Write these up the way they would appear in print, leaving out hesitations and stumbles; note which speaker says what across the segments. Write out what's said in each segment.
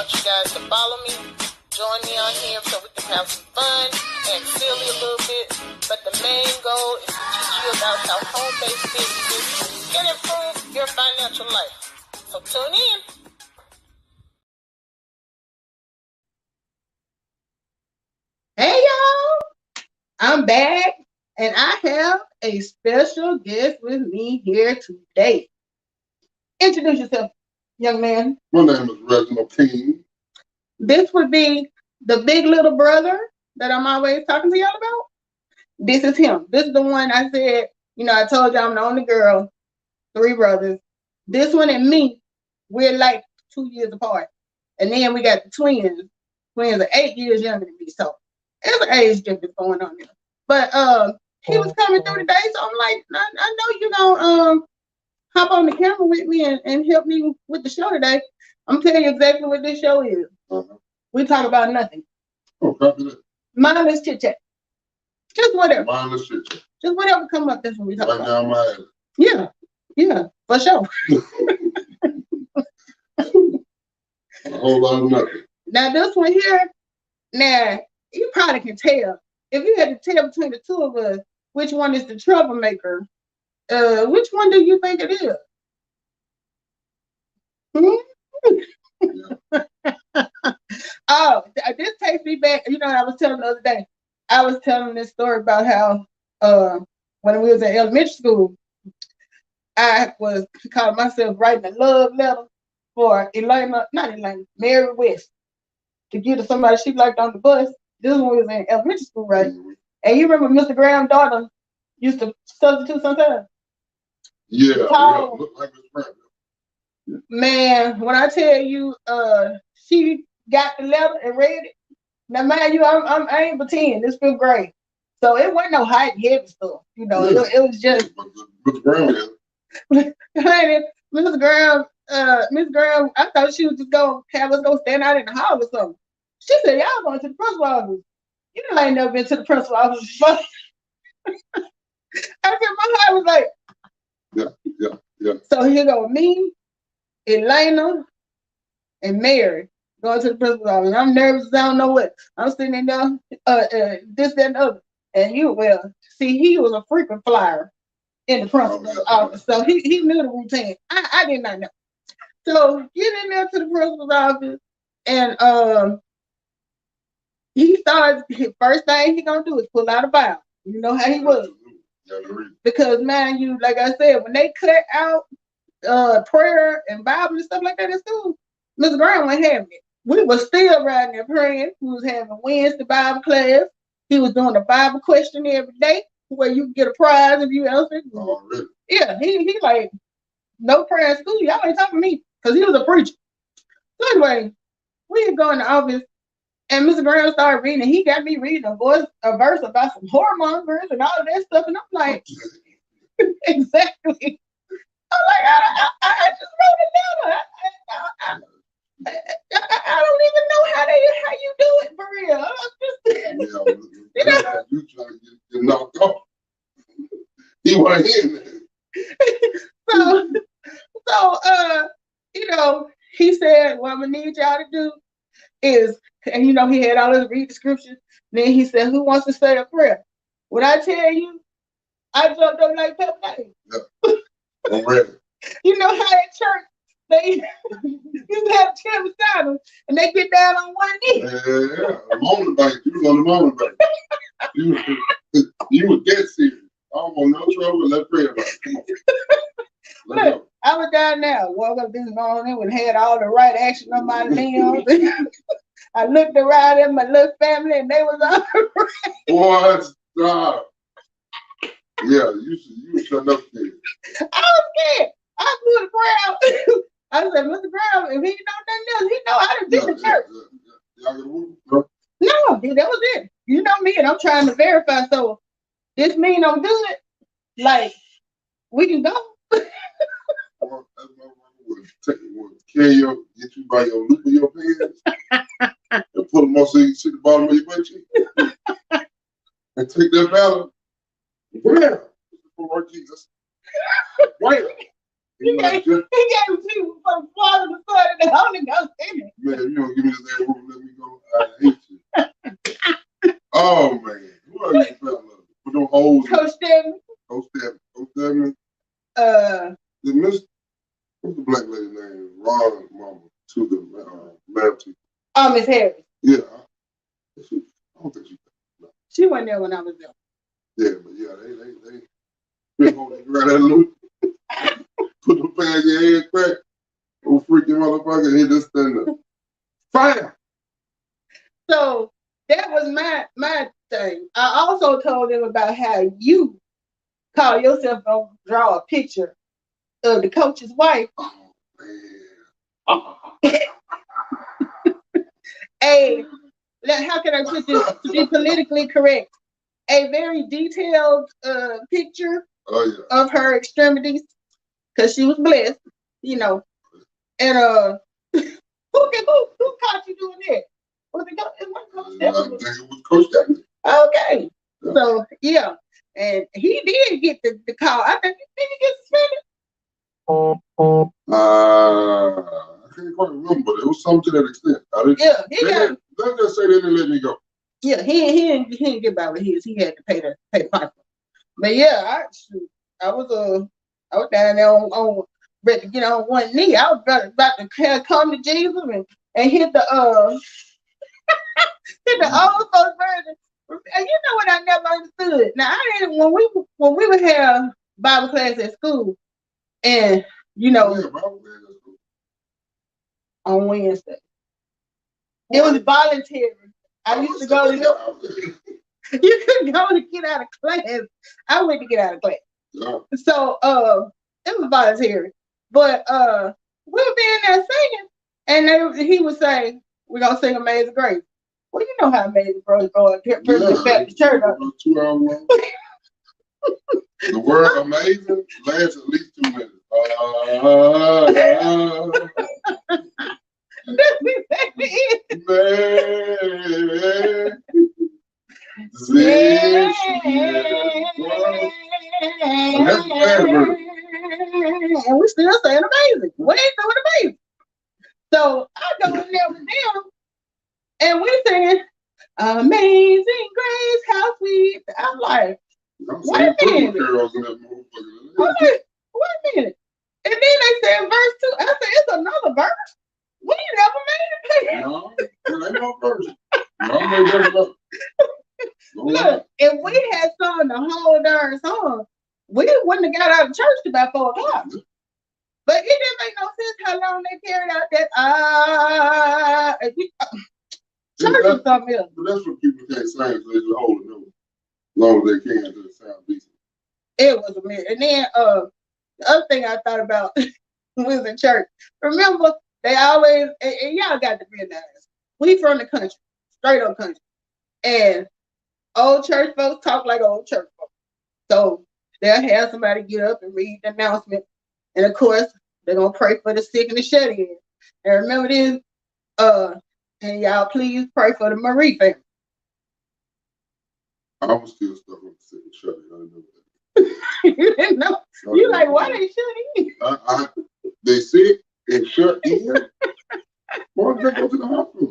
Speaker 1: want you guys to follow me. Join me on here so we can have some fun and silly a little bit. But the main goal is to teach you about how home-based businesses can improve your financial life. So tune in.
Speaker 2: Hey y'all, I'm back and I have a special guest with me here today. Introduce yourself, young man.
Speaker 3: My name is Reginald King.
Speaker 2: This would be the big little brother that I'm always talking to y'all about. This is him. This is the one I said, I told you I'm the only girl, 3 brothers. This one and me, we're like 2 years apart. And then we got the twins. Twins are 8 years younger than me, so there's an age difference going on there. But he was coming through today, so I'm like, I know you're gonna hop on the camera with me and help me with the show today. I'm telling you exactly what this show is. We talk about nothing.
Speaker 3: Oh, copy that.
Speaker 2: Mindless chit chat. Just whatever.
Speaker 3: Mindless chit chat.
Speaker 2: Just whatever come up, that's what we talk about.
Speaker 3: Right now, my head.
Speaker 2: Yeah, for sure.
Speaker 3: A whole lot of nothing.
Speaker 2: Now this one here, you probably can tell. If you had to tell between the two of us which one is the troublemaker, which one do you think it is? Oh, this takes me back. I was telling the other day. I was telling this story about how when we was in elementary school, I was calling myself writing a love letter for Mary West to give to somebody she liked on the bus. This one was in elementary school, right? Mm-hmm. And you remember Mr. Graham's daughter used to substitute sometimes?
Speaker 3: Yeah, look like his friend.
Speaker 2: Man, when I tell you, she got the letter and read it. Now, mind you, I ain't pretending. This 5th grade, so it wasn't no hot and heavy stuff. It was just.
Speaker 3: Mr. Graham,
Speaker 2: Mrs. Graham, Miss Graham, I thought she was just gonna have us go stand out in the hall or something. She said, "Y'all going to the principal office." I ain't never been to the principal office before. I said, my heart was like,
Speaker 3: yeah.
Speaker 2: So here go me, Elena, and Mary going to the principal's office. I'm nervous. I don't know what. I'm sitting in there, this, that, and the other. And he was a frequent flyer in the principal's office, so he knew the routine. I did not know. So get in there to the principal's office, and he starts. First thing he gonna do is pull out a Bible. You know how he was, because man, like I said, when they cut out prayer and Bible and stuff like that in school, Mr. Graham wasn't having it. We were still riding there praying. We was having Wednesday Bible class. He was doing a Bible question every day where you get a prize if you answer.
Speaker 3: Oh, really?
Speaker 2: Yeah, he like, no prayer in school. Y'all ain't talking to me, because he was a preacher. So anyway, we go in the office, and Mr. Graham started reading, and he got me reading a verse about some hormongers and all of that stuff, and I'm like, exactly. I'm like, I just wrote a letter. I don't even know how you do it for real.
Speaker 3: You trying to get knocked off. He wasn't in
Speaker 2: there. So, he said, what I'm gonna need y'all to do is, and he had all his read the scriptures. Then he said, who wants to say a prayer? When I tell you, I jumped up like Pepper.
Speaker 3: Yeah. I'm ready.
Speaker 2: You know how at church they used to have a chair beside them and they get down on one knee.
Speaker 3: Yeah. A moment back. You was on the moment back. You was dead serious. I don't want no trouble. Let's pray about it. Come on.
Speaker 2: Look, I was down there. Woke up this morning and had all the right action on my limbs. I looked around at my little family and they was all right.
Speaker 3: Boy, stop. Yeah, you shut up there.
Speaker 2: I was scared. I flew the crowd. I said, Mr. Brown, if he know nothing else, he know how to do the church.
Speaker 3: Y'all get a whoop? No,
Speaker 2: that was it. You know me, and I'm trying to verify. So this mean I'm good. Like, we can go.
Speaker 3: That's my one. Carry get you by your loop of your pants and put them on so you can see the bottom of your butt cheek. And take that balance. Where? For Jesus. Where?
Speaker 2: He gave it to you from the Father, the Son, and the Holy Ghost in it.
Speaker 3: Man, if you don't give me this damn whooping, let me go. I hate you. Oh man, who are you fella? Put them holes.
Speaker 2: Coach Stedman.
Speaker 3: Coach Stedman. The Miss, what's the black lady name? Ron Mama to the married people.
Speaker 2: Oh, Miss Harris.
Speaker 3: Yeah. I don't think she. No.
Speaker 2: She wasn't there when I was there.
Speaker 3: Yeah, but yeah, they hold you right at loop. Put them pants in your head crack. Oh, freaking motherfucker, he just stand up. Fire!
Speaker 2: So that was my thing. I also told them about how you call yourself and draw a picture of the coach's wife.
Speaker 3: Oh, man.
Speaker 2: How can I put this to be politically correct? A very detailed picture of her extremities, because she was blessed, you know. And who caught you doing that? Was it Coach Stedman?
Speaker 3: I think it was Coach Stedman.
Speaker 2: Okay. Yeah. So yeah. And he did get the call. I think did he get suspended?
Speaker 3: I can't quite remember, but it was something to that extent. Let's just say they didn't let me go.
Speaker 2: Yeah, he didn't get by with his. He had to pay the fine. But yeah, I was down there on ready to get on one knee. I was about to come to Jesus and hit the hit the old folks version. And you know what I never understood. Now I didn't when we would have Bible class at school, and you know on Wednesday. It was voluntary. I used to go to you couldn't go to get out of class. I went to get out of class.
Speaker 3: Yeah.
Speaker 2: So it was voluntary. But we would be in there singing, and he would say, "We're gonna sing Amazing Grace." Well, you know how Amazing Grace goes back to church.
Speaker 3: 2 hours long. The word amazing lasts at least 2 minutes.
Speaker 2: That's exactly it. And we still saying amazing. We ain't doing amazing. So I go in there with them, and we singing Amazing Grace, how sweet. I'm like, wait a minute. Wait a minute. And then they said verse 2. I said, it's another verse. We never made it.
Speaker 3: No, there ain't no verse. No,
Speaker 2: look, if we had sung the whole darn song, we wouldn't have got out of church till about 4 o'clock. But it didn't make no sense how long they carried out that church is something else.
Speaker 3: But that's what people can't sing, so they just hold it as long as they can to the sound decent.
Speaker 2: It was a minute. And then the other thing I thought about when we was in church, remember they always, and y'all got to realize, we from the country, straight up country. And old church folks talk like old church folks. So they'll have somebody get up and read the announcement. And of course, they're going to pray for the sick and the shut-in. And remember this, and y'all please pray for the Marie family.
Speaker 3: I was still stuck on the sick and shut-in. I didn't know that.
Speaker 2: You didn't know? You like, why they shut in?
Speaker 3: They sick and shut in? Why did they go to the hospital?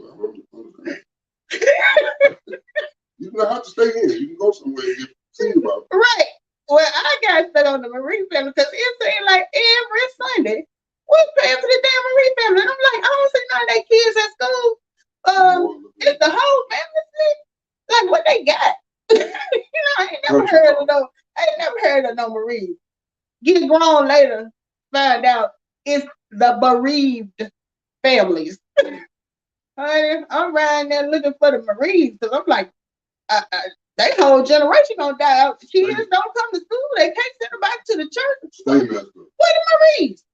Speaker 3: You don't have to stay in. You can go somewhere and get seen about it.
Speaker 2: Right. Well, I got stuck on the Marie family because it seemed like every Sunday we paying for the damn Marie family. And I'm like, I don't see none of their kids at school. It's the whole family sick. Like what they got. I ain't never heard of no Marie. Get grown later, find out it's the bereaved families. I'm riding there looking for the Maries because I'm like, they whole generation gonna die out. The kids don't come to school. They can't send them back to the church. Where the Maries?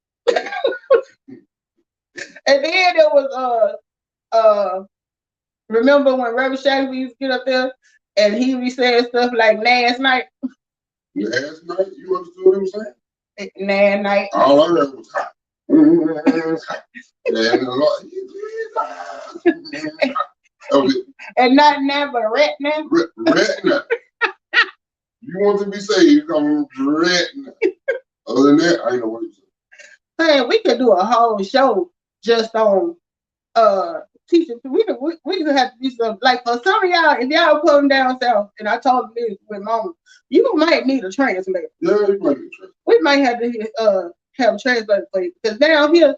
Speaker 2: And then there was remember when Reverend Shaggy used to get up there and he be saying stuff like last night?
Speaker 3: Last night? You understood what I'm saying?
Speaker 2: Last night.
Speaker 3: All I heard was hot.
Speaker 2: And not never retina.
Speaker 3: Retina. You want to be saved, you come retina. Other than that, I ain't know what you said.
Speaker 2: Hey, we could do a whole show just on teachers. We just have to do something. Like for some of y'all, if y'all come down south, and I told them this with mama, you might need a translator.
Speaker 3: Yeah, you might need a translator.
Speaker 2: We might have to have a translator for you because down here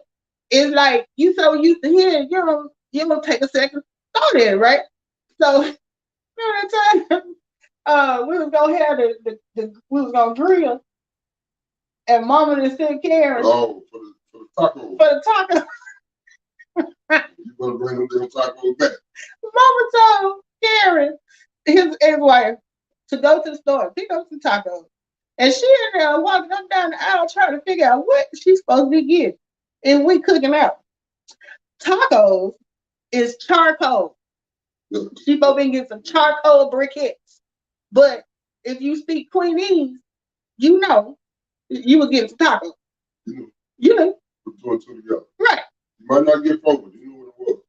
Speaker 2: it's like you so used to hearing, you don't take a second thought at it, right? So that time we was gonna have we was gonna grill, and mama just sent Karen.
Speaker 3: Oh, for the taco.
Speaker 2: For the taco.
Speaker 3: You better bring them damn tacos back.
Speaker 2: Mama told Karen, his wife, to go to the store and pick up some tacos. And she in there walking up down the aisle trying to figure out what she's supposed to be getting. And we cooking out. Tacos is charcoal. She supposed to be getting some charcoal briquettes. But if you speak Queenese, you know you will get some tacos. You know.
Speaker 3: Put two and two together.
Speaker 2: Right.
Speaker 3: You might not get four, but you know what it was.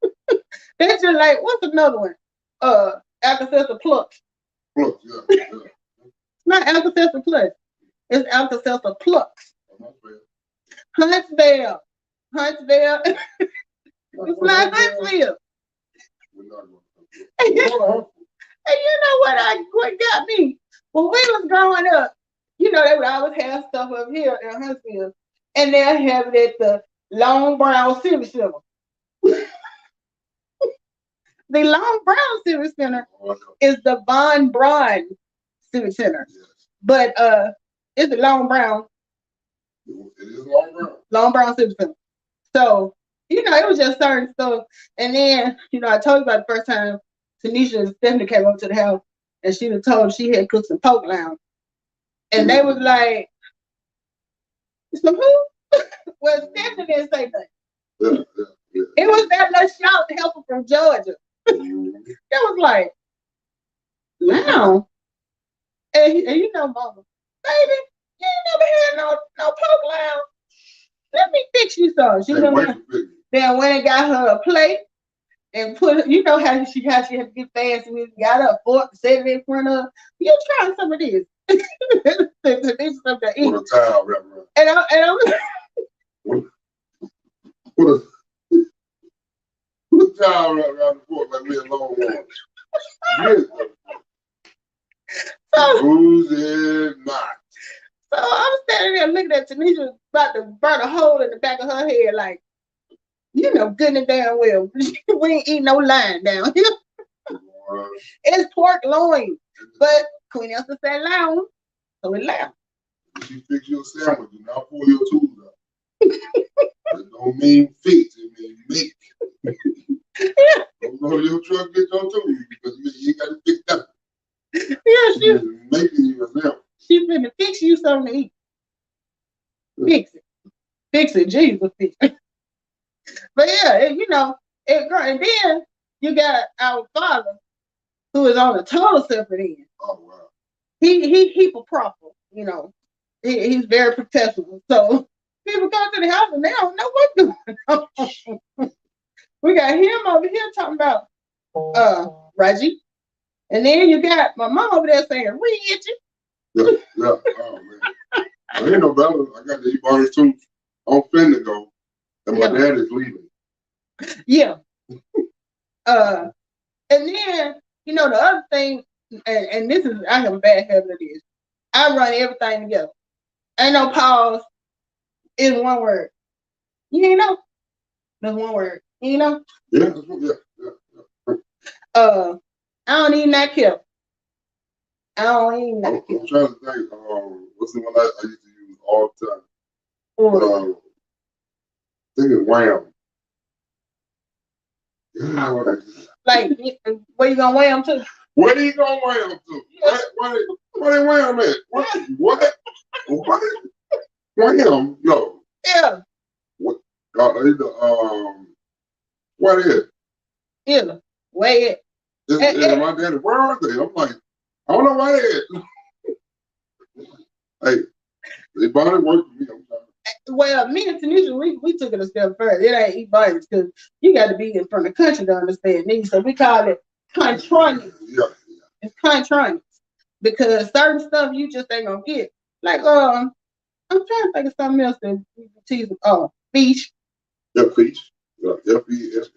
Speaker 2: That's just like, what's another one? Alka-Seltzer Plus.
Speaker 3: Plus, yeah.
Speaker 2: It's not Alka-Seltzer Plus. It's Alka-Seltzer Plus. Huntsville. It's not Huntsville. And you know what got me? When we was growing up, they would always have stuff up here in Huntsville. And they'll have it at the Long Brown Civic Center. The Long Brown Civic Center is the Von Braun Civic Center. Yes. But it's the Long Brown.
Speaker 3: It is Long Brown.
Speaker 2: Long Brown Civic Center. So, it was just certain stuff. And then, I told you about the first time Tanisha and Stephanie came up to the house and she told she had cooked some poke lounge. And they was like, some who? Well, Stephanie didn't say nothing. Yeah. It was that little shout helper from Georgia. It was like, wow. And mama, baby, you ain't never had no poke lounge. Let me fix you some. She then went and got her a plate and put, how she had to get fancy with it, got her a fork, set it in front of her. You try some of this. This stuff to eat.
Speaker 3: Put a towel wrapped around.
Speaker 2: And I'm
Speaker 3: Put a towel wrapped around the fork like we a long one. Yes. Who's it not?
Speaker 2: So I'm standing there looking at Tanisha about to burn a hole in the back of her head, like, good and damn well, we ain't eating no line down here. It's pork loin, but Queen Elsa said lounge, so we laughed.
Speaker 3: If you fix your sandwich, do not pull your tools out. It don't mean fix, it means make. Don't go to your truck, get your tools, because you ain't got to fix that.
Speaker 2: Yeah, she's
Speaker 3: making you a sandwich.
Speaker 2: She's gonna fix you something to eat. Fix it. Fix it. Jesus, fix it. But yeah, and then you got our father who is on a total separate end.
Speaker 3: Oh wow.
Speaker 2: He proper, he's very professional. So people come to the house and they don't know what's going on. We got him over here talking about Raji. And then you got my mom over there saying, Reggie.
Speaker 3: Yeah. Oh man. I ain't no better. I got to eat bars too. I'm finna go. And my dad is leaving.
Speaker 2: Yeah. And then, the other thing, and this is, I have a bad habit of this. I run everything together. Ain't no pause. It's one word. You ain't know? That's one word. You know?
Speaker 3: Yeah.
Speaker 2: I don't even that kill. I don't even that kill.
Speaker 3: I'm trying to think. What's the one I used to use all the time? I think it's wham.
Speaker 2: Like, where you gonna wham to?
Speaker 3: Where you gonna wham to? Where they wham at? What? Wham? No.
Speaker 2: Yeah.
Speaker 3: What? What is?
Speaker 2: Yeah. Where it?
Speaker 3: And my daddy, where are they? I'm like, I don't know where they at. Hey, they bought it work for me. I'm sorry.
Speaker 2: Well, me and Tanisha, we took it a step further. It ain't eat bodies because you got to be in from the country to understand these. So we call it contronics.
Speaker 3: Yeah.
Speaker 2: It's contronics because certain stuff you just ain't gonna get. Like I'm trying to think of something else that we tease. Oh, fish.
Speaker 3: Yeah, fish. Yeah, F-E-S-H.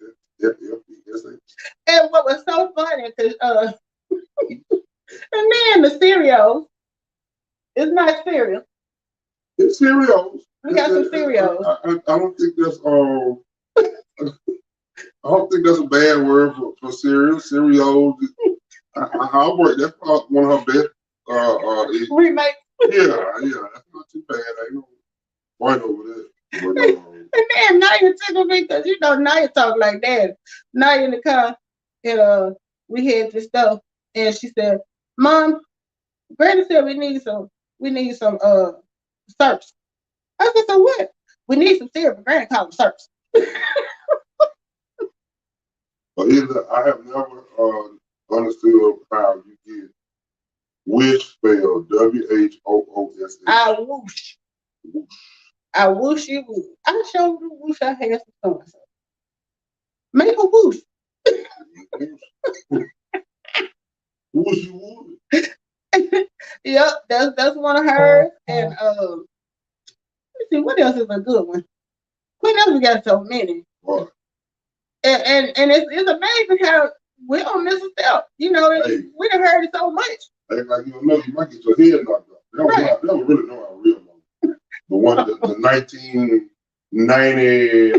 Speaker 2: laughing because and then the cereals. It's not cereal.
Speaker 3: It's cereals.
Speaker 2: We got some cereals.
Speaker 3: I don't think that's I don't think that's a bad word for cereal. Cereals. I work. That's probably one of her best.
Speaker 2: Remake.
Speaker 3: Yeah, that's not too bad. I know. Right over there. But,
Speaker 2: and then Naya tickled me because you know Naya talk like that. Naya in the car, and we had this stuff, and she said, "Mom, Granny said we need some syrups." I said, "So what? We need some syrup." Granny called them syrups.
Speaker 3: But I have never understood how you get wish spelled WHOOSH.
Speaker 2: I whoosh. I whoosh you whoosh. I showed you whoosh I had some so. Make a whoosh.
Speaker 3: Whoosh you would.
Speaker 2: Yep, that's one of hers. And let's see, what else is a good one? What else we got so many?
Speaker 3: Right.
Speaker 2: And it's amazing how we don't miss a step. You know, we done heard it so much.
Speaker 3: Like you know, you might get your head knocked off. They don't really know how real long. The one, the 1990,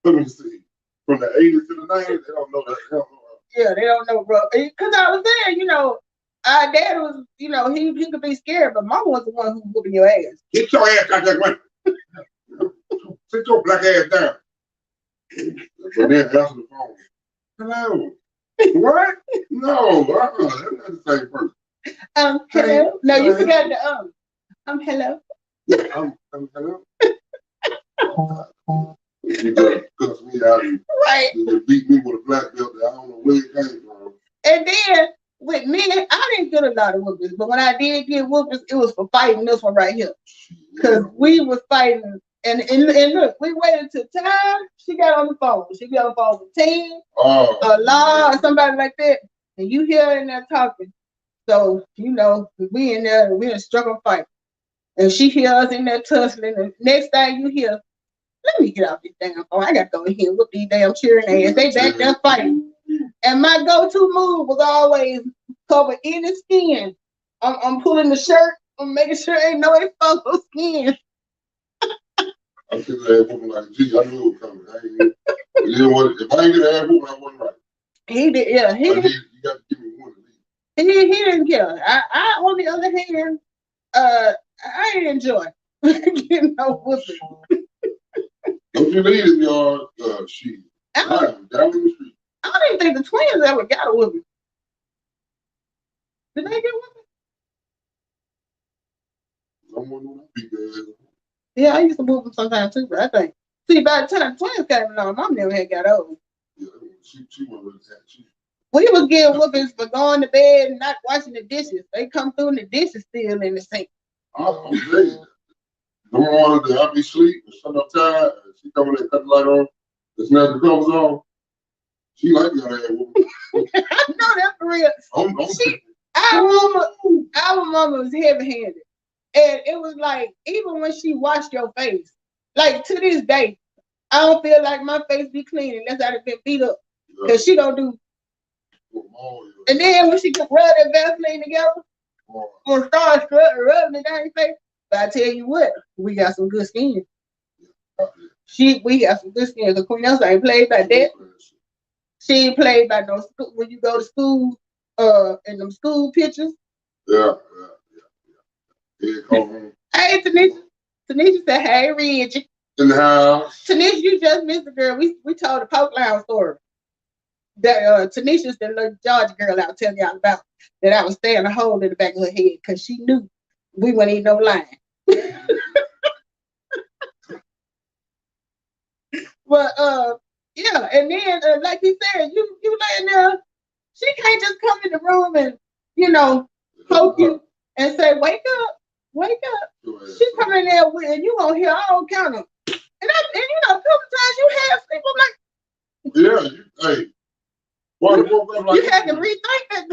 Speaker 3: let me see, from the 80s to the 90s, they don't know that.
Speaker 2: Yeah, they don't know, bro. Because I was saying, you know, our dad was, you know, he could be scared, but mom was the one who was whooping your ass.
Speaker 3: Get your ass out that way. Sit your black ass down. But then answer the phone. Hello. What? No, that's not the same person.
Speaker 2: Hello. No, you forgot the hello.
Speaker 3: Yeah, I'm hello. You could cuss me out and
Speaker 2: right.
Speaker 3: You beat me with a black belt that I don't know where it came from.
Speaker 2: And then with me, I didn't get a lot of whoopings, but when I did get whoopings, it was for fighting this one right here. Because we was fighting. And look, we waited till time. She got on the phone. She got on the phone with Team, Law, or somebody like that. And you hear her in there talking. So, you know, we in there, we in a struggle fight. And she hear us in there tussling. And next thing you hear, let me get off this damn phone. I got to go in here with these damn cheering ass. They back there fighting. And my go-to move was always cover any skin. I'm pulling the shirt. I'm making sure ain't no exposed skin.
Speaker 3: I took the ass whooping like, gee, I knew it was coming. You know what? If I ain't get an ass whooping, I wasn't right.
Speaker 2: He did, yeah.
Speaker 3: You got to give me one of these.
Speaker 2: He didn't care. I, on the other hand, I didn't enjoy getting no whooping.
Speaker 3: Don't you leave in your sheet. Down in the street.
Speaker 2: I don't even think the twins ever got a whooping. Did they get whooping?
Speaker 3: Someone know that big ass.
Speaker 2: Yeah, I used to whoop them sometimes too, but I think, see, by the time the twins came along, mom never had got old.
Speaker 3: Yeah, she wasn't really that.
Speaker 2: We was getting whoopings for going to bed and not washing the dishes. They come through and the dishes still in the sink.
Speaker 3: I'm saying, the morning that I be asleep and shut up tired, and she come in there, cut the light on, and snap the covers off. She like that ass whooping.
Speaker 2: I know that's for real. Our mama was heavy-handed. And it was like, even when she washed your face, like to this day, I don't feel like my face be clean unless I'd have been beat up. Because she don't do. And then when she could rub that Vaseline together, or start rubbing it down your face, but I tell you what, we got some good skin. We got some good skin. Because Queen Elsa ain't played by that. She ain't played by no school. When you go to school, in them school pictures.
Speaker 3: Yeah.
Speaker 2: Hey, Tanisha. Tanisha said, hey, Reggie.
Speaker 3: In the house.
Speaker 2: Tanisha, you just missed the girl. We told the Poke Lounge story. That Tanisha's the little Georgia girl I was telling y'all about. That I was staring a hole in the back of her head because she knew we wouldn't eat no line. But yeah, and then like he said, you laying there, she can't just come in the room and, you know, poke you and say, wake up. She come in there with, and you gonna hear all kind of, and you know, a couple times you have sleep. I'm like,
Speaker 3: yeah, hey, you
Speaker 2: had to rethink that.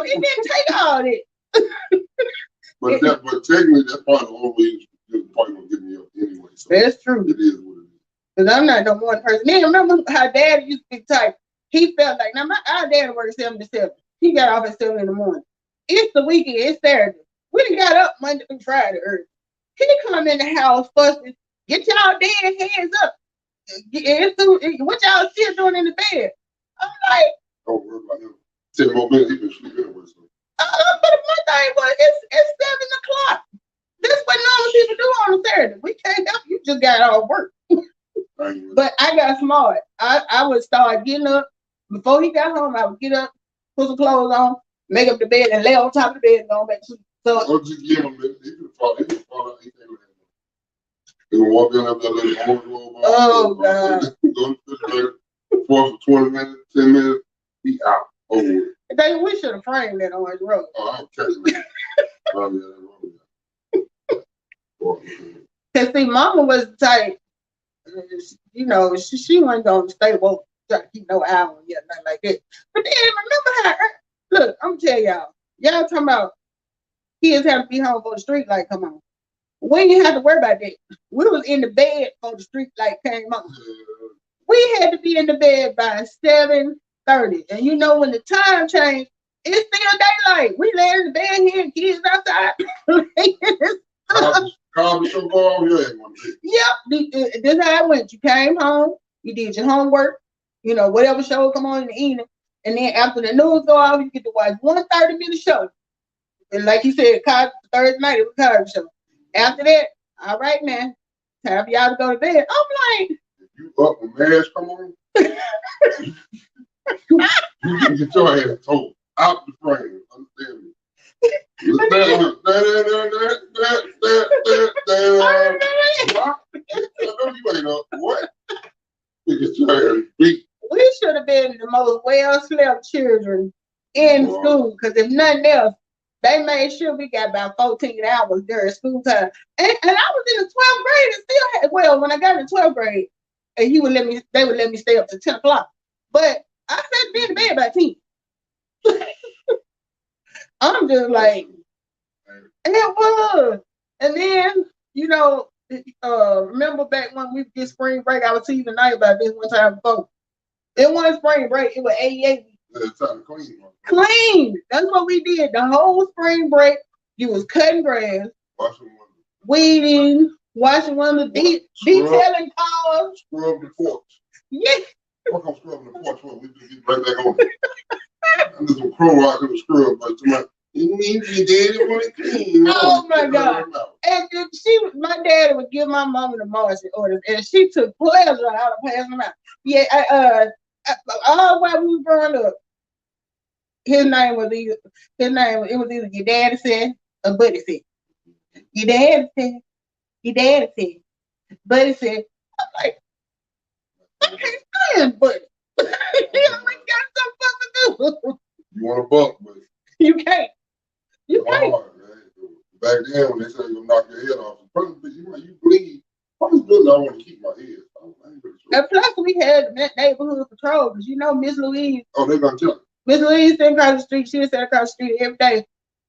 Speaker 2: It didn't take all that.
Speaker 3: but technically, that's probably the only way you probably gonna get me up anyway. So
Speaker 2: that's true.
Speaker 3: It is what it is.
Speaker 2: Because I'm not no one person. Then remember how Dad used to be type. He felt like, now our dad worked 7 to 7. He got off at 7 in the morning. It's the weekend. It's Saturday. We done got up Monday through Friday early. He come in the house fussing. Get y'all dead hands up. What y'all still doing in the bed? I'm like,
Speaker 3: don't worry about him. 10 more minutes, he been sleeping anyway. So.
Speaker 2: But my thing was, it's 7 o'clock. That's what normal people do on a Saturday. We can't help you. Just got off work. But I got smart. I would start getting up. Before he got home, I would get up, put some clothes on, make up the bed, and lay on top of the bed and go back to sleep. So,
Speaker 3: just give him a minute. He can fall out. He can walk in up that little wardrobe.
Speaker 2: Oh, God.
Speaker 3: Go to the refrigerator, for 20 minutes, 10 minutes, he out.
Speaker 2: We should have framed that on his road.
Speaker 3: Oh, I'm catching that.
Speaker 2: Because, see, Mama was the type, you know, she wasn't going to stay woke, try to keep no eye on you, nothing like that. But then, remember how, look, I'm going to tell y'all talking about kids have to be home for the street light come on. We didn't have to worry about that. We was in the bed for the street light came on. We had to be in the bed by 7:30. And you know when the time changed, it's still daylight. We lay in the bed here and kids outside. Yep, this how it went. You came home, you did your homework, you know, whatever show come on in the evening. And then after the news go off, you get to watch 1 30-minute show. And like you said, Thursday night, it was Cosby show. After that, all right, man, time for y'all to go to bed. I'm like,
Speaker 3: if you up when marriage come on, you can get your ass told out the frame. Understand me? I know you ain't up. What? You get your ass beat.
Speaker 2: We should have been the most well-slept children in school, because if nothing else, they made sure we got about 14 hours during school time. And I was in the 12th grade and still had, well, when I got in 12th grade, and they would let me stay up to 10 o'clock. But I had to be in the bed by 10. I'm just like, it was. And then, you know, remember back when we did spring break, I was telling you tonight about this one time before. It wasn't spring break, it was 88.
Speaker 3: It's time to clean.
Speaker 2: Clean. That's what we did. The whole spring break, you was cutting grass, weeding, washing windows, detailing cars.
Speaker 3: Scrub the porch.
Speaker 2: Yeah.
Speaker 3: Fuck, I'm scrubbing the porch when we get right back on it. I'm just gonna crow out and scrub, but tomorrow, you need to did it when it clean.
Speaker 2: Oh my God. And my daddy would give my mama the marching orders, and she took pleasure out of passing them out. Yeah, all while we were growing up, it was either your daddy said or Buddy said. Your daddy said, Buddy said. I'm like, I can't stand Buddy. He always got something to do.
Speaker 3: You want a buck, but
Speaker 2: you can't. You can't.
Speaker 3: Hard, back then, when they said you're gonna knock your head off, you bleed. I was good. I want to keep my head.
Speaker 2: And plus, we had neighborhood patrol, because you know Miss Louise.
Speaker 3: Oh, they're gonna tell you.
Speaker 2: Miss Louise sitting across the street. She would sit across the street every day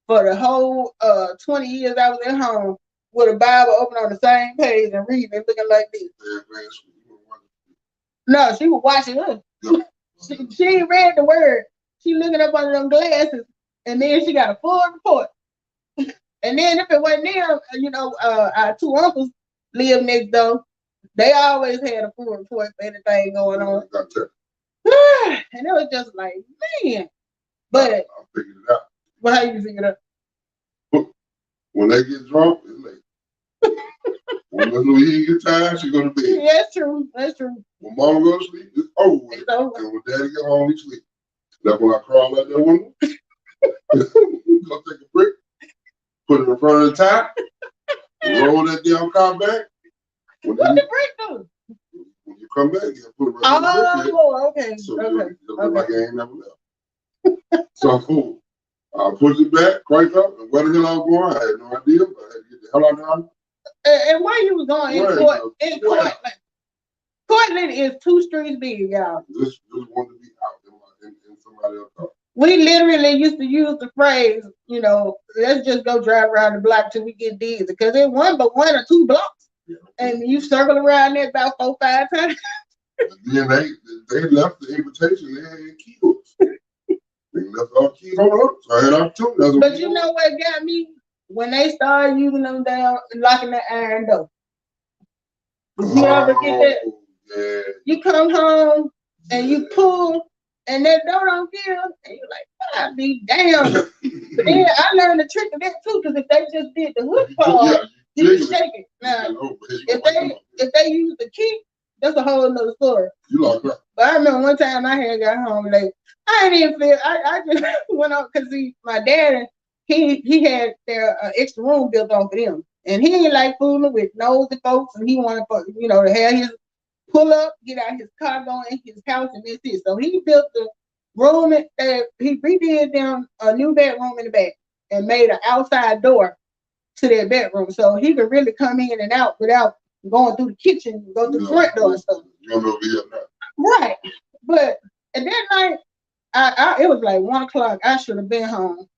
Speaker 2: for the whole 20 years I was at home, with a Bible open on the same page and reading and looking like this. No, she was watching us. Yeah. She read the word. She looking up under them glasses, and then she got a full report. And then if it wasn't them, you know, our 2 uncles lived next door. They always had a full report for anything going on. And it was just like, man. But
Speaker 3: I figured it out.
Speaker 2: Well, how you figure it
Speaker 3: out? When they get drunk, it's late. When Miss Louise get tired, she go to bed.
Speaker 2: Yeah, that's true. That's true.
Speaker 3: When Mama go to sleep, it's over.
Speaker 2: It's over.
Speaker 3: And when Daddy get home, he sleep. That's when I crawl out that window. Go take a brick, put it in front of the tire, roll that damn car back.
Speaker 2: What the brick do?
Speaker 3: When you come back, you put it right in the brick.
Speaker 2: Oh, okay.
Speaker 3: So it look like I ain't never left. So cool. I push it back, crank up, and where the hell I was going, I had no idea, but I had to get the hell out of there.
Speaker 2: And where you was going? In Cortland. Cortland is 2 streets big, y'all.
Speaker 3: Just wanted to be out in somebody else's car.
Speaker 2: We literally used to use the phrase, you know, let's just go drive around the block till we get dizzy, because it wasn't but 1 or 2 blocks. And you circle around there about 4 or 5 times.
Speaker 3: And then they left the invitation. They had keys. They left our keys on us. So I had our two.
Speaker 2: But you know what got me? When they started using them down, locking the iron door. Did you ever get that?
Speaker 3: Yeah.
Speaker 2: You come home and you pull, and that door don't give, and you're like, God be damn. But then I learned the trick of that too, because if they just did the hook part, you can shake it. Now, if they use the key, that's a whole nother story.
Speaker 3: You like that?
Speaker 2: But I remember one time I had got home late. I didn't even feel. I just went on because my dad he had their extra room built on for them, and he didn't like fooling with nosy folks, and he wanted to have his pull up, get out his car, go in his house, and that's it. So he built the room he redid them a new bedroom in the back and made an outside door to their bedroom, so he could really come in and out without going through the kitchen and go through the front door and stuff. Right. But at that night, it was like 1 o'clock. I should have been home.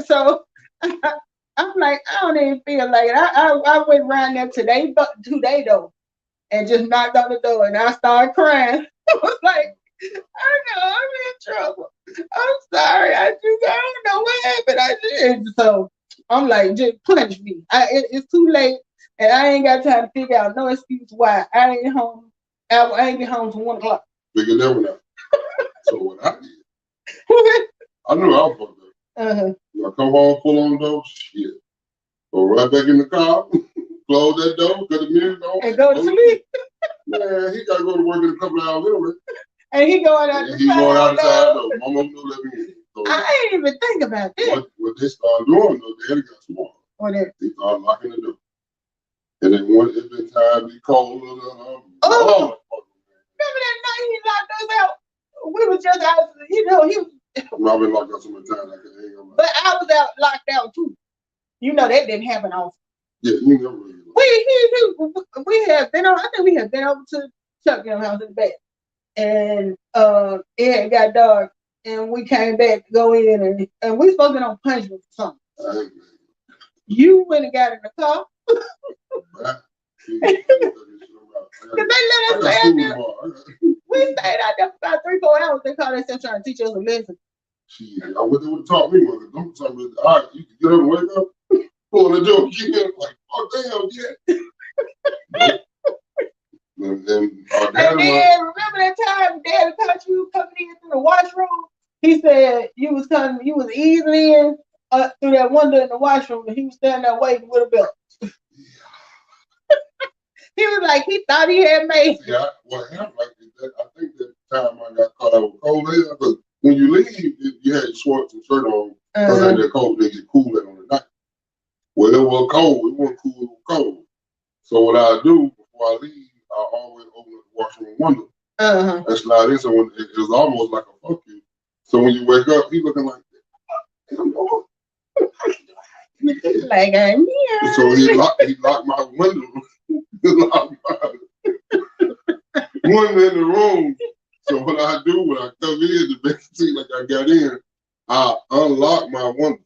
Speaker 2: So I'm like, I don't even feel like it. I went around there today though, and just knocked on the door, and I started crying. I was like, I know I'm in trouble. I'm sorry. I don't know what happened. So I'm like, just punish me. It's too late, and I ain't got time to figure out no excuse why I ain't home. I ain't get home till 1 o'clock.
Speaker 3: Figure that one out. So what I did, I knew I was fucked up. I come home, pull on the door, shit. Go right back in the car, close that door, cut the music on,
Speaker 2: and go to sleep.
Speaker 3: Man, he gotta go to work in a couple of hours anyway.
Speaker 2: And he going out the side
Speaker 3: door. My mom knew let me in. So
Speaker 2: I didn't even think about that.
Speaker 3: What they started doing though, they got smart. They started locking the door. And then once it been time to be cold, remember
Speaker 2: that night he locked us out? We was just out, he was.
Speaker 3: I've been locked out so many times I can't hang on.
Speaker 2: But I was locked out too. That didn't happen often.
Speaker 3: Yeah, you never really.
Speaker 2: We had been on. I think we had been over to Chuck house in the back, and it had got dark, and we came back to go in, and we supposed to be on punishment for something. You went and got in the car. Because they let us stay out there. We stayed out there for about 3-4 hours. They called themselves trying to teach us a lesson.
Speaker 3: Shit, I would have taught me one. Don't tell me, all right, you can get up and wake up, pull the door, get in, like, oh, damn, yeah. And then
Speaker 2: remember that time Dad caught you coming in through the washroom? He said you was easing in through that window in the washroom, and he was standing there waiting with a belt. He was like, he thought he had made it.
Speaker 3: Yeah, what happened like that, I think that time I got caught out with cold air, because when you leave, you had your shorts and shirt on, because that cold, they get cool on the night. Well, it was cold. It wasn't cool, it was cold. So what I do before I leave, I always open the washroom window. And slide in, so when it was almost like a fuck you. So when you wake up, he looking like that.
Speaker 2: Like, yeah.
Speaker 3: So he locked my window. One in the room. So what I do when I come in to make it seem like I got in, I unlock my window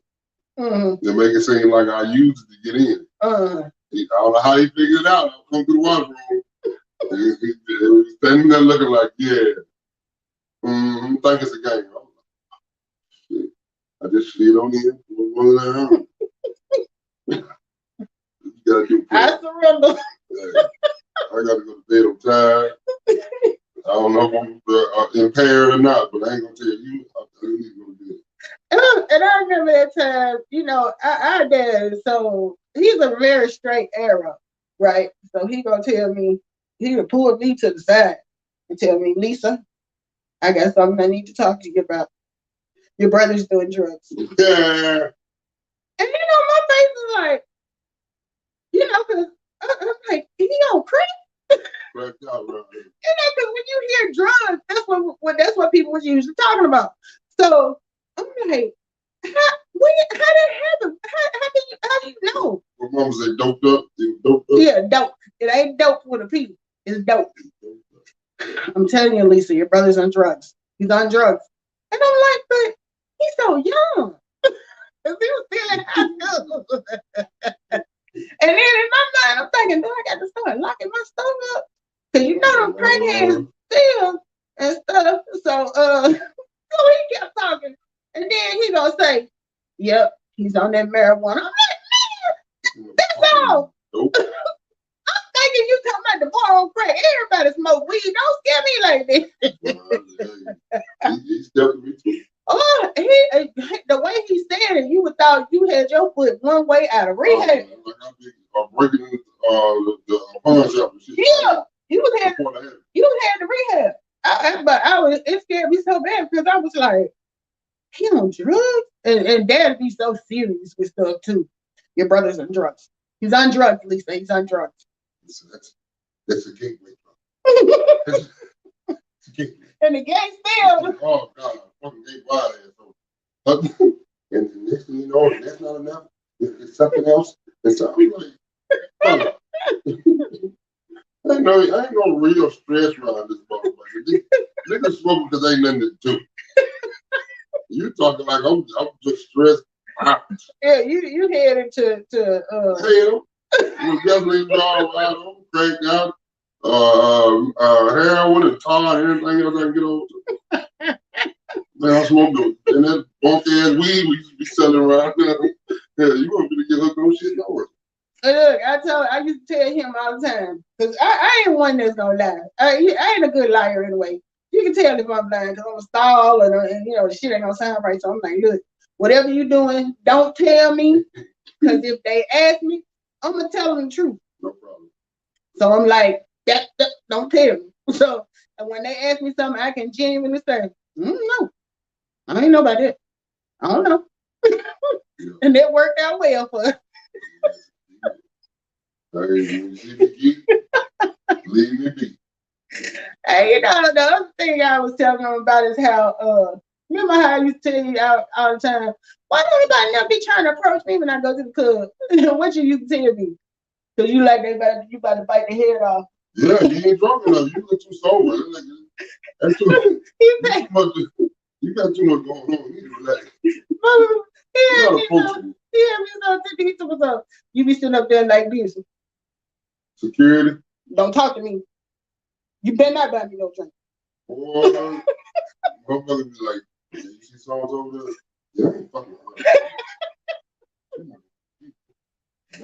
Speaker 3: to make it seem like I used it to get in. I don't know how he figured it out. I come through the washroom. He was standing there looking like, yeah, think it's a game. Shit. I just slid on in. You gotta do
Speaker 2: I surrender.
Speaker 3: Yeah. I gotta go to bed. I'm tired. I don't know if I'm impaired or not, but I ain't gonna tell you. I need to go to bed.
Speaker 2: And I remember that time, our dad, so he's a very straight arrow, right? So he gonna tell me, he would pull me to the side and tell me, Lisa, I got something I need to talk to you about. Your brother's doing drugs.
Speaker 3: Yeah.
Speaker 2: And my face is like, because I'm like, he on crack?
Speaker 3: Right out, right.
Speaker 2: Because when you hear drugs, that's what people was usually talking about. So I'm like, how did it happen? How do you know?
Speaker 3: My mama said doped up. Doped up.
Speaker 2: Yeah, dope. It ain't dope with a P. It's dope. I'm telling you, Lisa, your brother's on drugs. He's on drugs. And I'm like, but he's so young. He was still in high school. And then in my mind, I'm thinking, do I got to start locking my stuff up? Because you know them crackheads still and stuff. So so he kept talking. And then he gonna say, yep, he's on that marijuana. I'm like, man, that's all.
Speaker 3: Nope.
Speaker 2: I'm thinking you talking about the boy on crack. Everybody smoke weed. Don't scare me like this.
Speaker 3: He's telling me too.
Speaker 2: Oh, the way he said it, you would thought you had your foot one way out of rehab.
Speaker 3: Like I be breaking the pawn shop and shit.
Speaker 2: Yeah, you was had the rehab. It scared me so bad because I was like, he on drugs? And dad be so serious with stuff too. Your brother's on drugs. He's on drugs, Lisa. He's on drugs.
Speaker 3: That's a gateway. That's a gateway.
Speaker 2: And the gang still.
Speaker 3: Oh God, fucking gay wide ass. And the next thing you know, that's not enough. It's something else. And so I'm like, I ain't no real stress around this motherfucker. Niggas smoking because ain't nothing to do. You talking like I'm just stressed out.
Speaker 2: Yeah, you headed to
Speaker 3: hell. Was definitely all out, cranked out. Heroin and tar and everything else I can get over. Man, I smoke those. And that bunk ass weed we used to be selling around. Yeah, you want me to get hooked on shit? No way.
Speaker 2: Look, I used to tell him all the time, because I ain't one that's gonna lie. I ain't a good liar anyway. You can tell if I'm lying because I'm a stall and you know the shit ain't gonna sound right. So I'm like, look, whatever you doing, don't tell me, because if they ask me, I'm gonna tell them the truth.
Speaker 3: No problem.
Speaker 2: So I'm like, that don't tell me. So and when they ask me something, I can genuinely say, no, I ain't know about that. I don't know.
Speaker 3: Yeah.
Speaker 2: And that worked out well for us.
Speaker 3: Leave me be.
Speaker 2: Hey, you know, the other thing I was telling them about is how, remember how I used to tell you all the time, why don't anybody never be trying to approach me when I go to the club? What you used to tell me? Because you like you about to bite the head off.
Speaker 3: Yeah, you ain't drunk enough. You look too sober. That's too, you got too much going on. You need to relax. You
Speaker 2: be sitting up there like this.
Speaker 3: Security.
Speaker 2: Don't talk to me. You better not buy me no drink.
Speaker 3: Boy, my brother be like, you see songs over there? Yeah, I ain't fucking with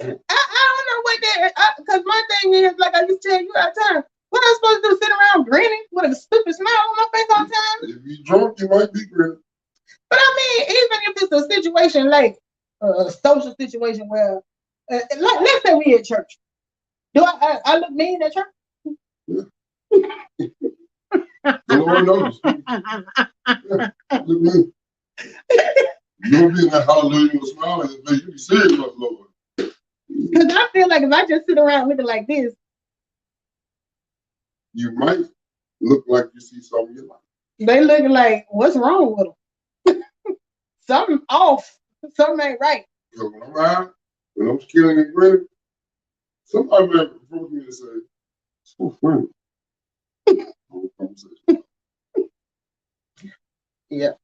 Speaker 2: I don't know what that, because my thing is, like I used to tell you all the time, what am I supposed to do, sit around grinning with a stupid smile on my face all the time?
Speaker 3: If you drunk, you might be grinning.
Speaker 2: But I mean, even if it's a situation like a social situation where, let's say we at church. Do I look mean at church?
Speaker 3: Yeah. The Lord knows. Yeah. Look mean. You don't be in that hallelujah with a smile on your face. You be serious about the Lord.
Speaker 2: Because I feel like if I just sit around looking like this,
Speaker 3: you might look like you see something you like.
Speaker 2: They looking like, what's wrong with them? Something off. Something ain't right.
Speaker 3: Because when I'm out, when I'm killing and grinning, somebody may approach me and say, so funny.
Speaker 2: Yeah.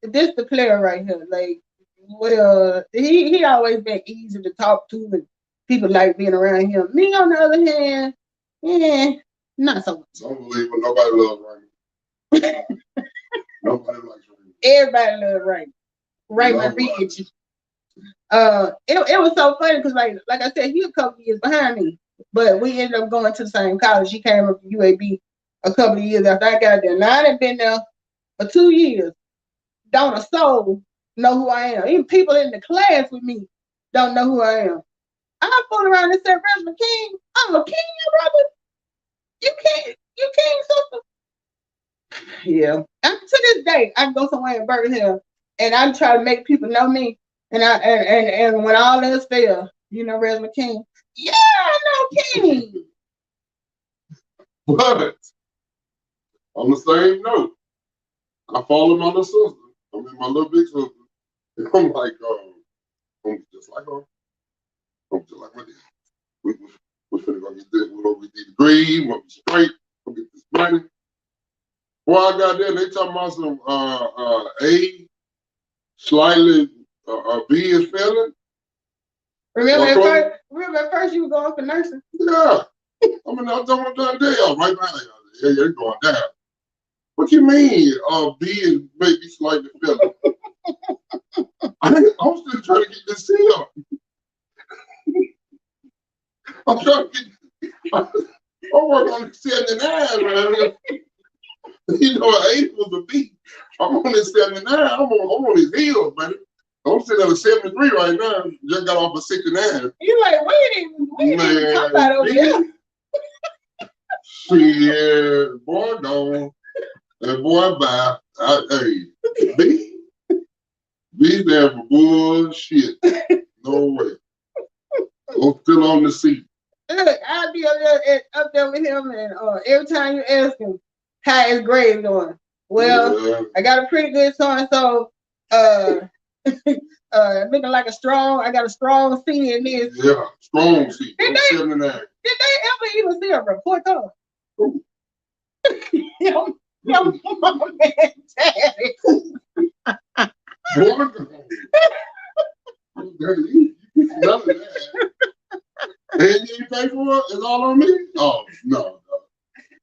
Speaker 2: This the player right here. Like, well, he always been easy to talk to, and people like being around him. Me, on the other hand, not so much.
Speaker 3: Don't believe what nobody loves Raymond. Nobody likes Raymond.
Speaker 2: Everybody loves Raymond. Raymond Ridge. It was so funny because like I said, he a couple years behind me, but we ended up going to the same college. He came up to UAB a couple of years after I got there. Now I done been there for 2 years. Don't a soul know who I am. Even people in the class with me don't know who I am. I fool around and said, Reginald King, I'm a king, brother. You king, sister. Yeah. And to this day, I go somewhere in Birmingham and I try to make people know me. And when all else fail, you know Reginald King. Yeah, I know King.
Speaker 3: But on the same note, I follow my little sister. I mean, my little big sister. And I'm like, I'm just like her. I'm just like my dad. We're finna go get this. We're gonna get these degrees. We're gonna be straight. We're gonna get this money. Well, I got there, they talking about some A, slightly B is failing.
Speaker 2: Remember at first you were going for nursing?
Speaker 3: Yeah. I mean, I'm doing day right now. Yeah, you're going down. What you mean? B is maybe slightly filler. I'm still trying to get this seal. I'm trying to get. I'm working on 79, man. You know, 80 was a B. I'm on this 79. I'm on his heels, man. I'm sitting at a 73 right now. Just got off a 69.
Speaker 2: You like, we ain't even talking about over here.
Speaker 3: Shit, boy, gone. And boy, bye. Hey, B there for bullshit. No way. I'm still on the seat.
Speaker 2: Look, I'll be up there with him, and every time you ask him how his grade going, well, yeah. I got a pretty good so-and-so, looking like I got a strong C in this.
Speaker 3: Yeah, strong C.
Speaker 2: Did they ever even see a report card? Yo, mama, man, daddy.
Speaker 3: None of that. And you pay for it? It's all on me? Oh, no.